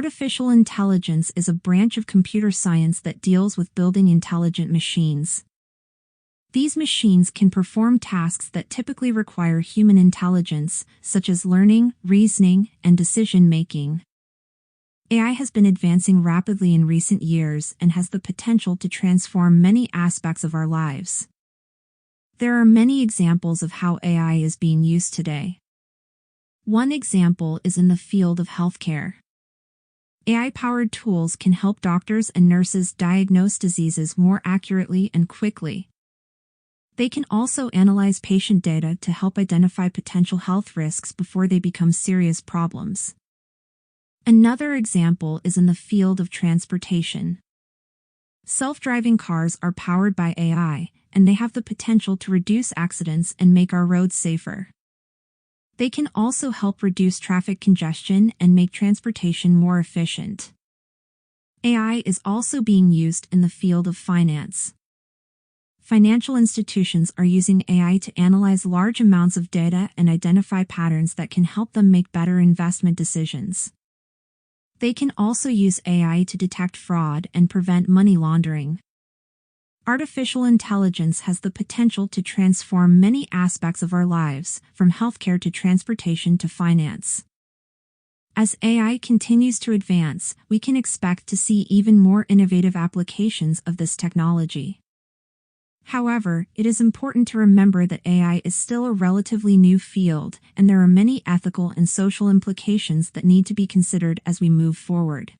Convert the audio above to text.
Artificial intelligence is a branch of computer science that deals with building intelligent machines. These machines can perform tasks that typically require human intelligence, such as learning, reasoning, and decision-making. AI has been advancing rapidly in recent years and has the potential to transform many aspects of our lives. There are many examples of how AI is being used today. One example is in the field of healthcare. AI-powered tools can help doctors and nurses diagnose diseases more accurately and quickly. They can also analyze patient data to help identify potential health risks before they become serious problems. Another example is in the field of transportation. Self-driving cars are powered by AI, and they have the potential to reduce accidents and make our roads safer. They can also help reduce traffic congestion and make transportation more efficient. AI is also being used in the field of finance. Financial institutions are using AI to analyze large amounts of data and identify patterns that can help them make better investment decisions. They can also use AI to detect fraud and prevent money laundering. Artificial intelligence has the potential to transform many aspects of our lives, from healthcare to transportation to finance. As AI continues to advance, we can expect to see even more innovative applications of this technology. However, it is important to remember that AI is still a relatively new field, and there are many ethical and social implications that need to be considered as we move forward.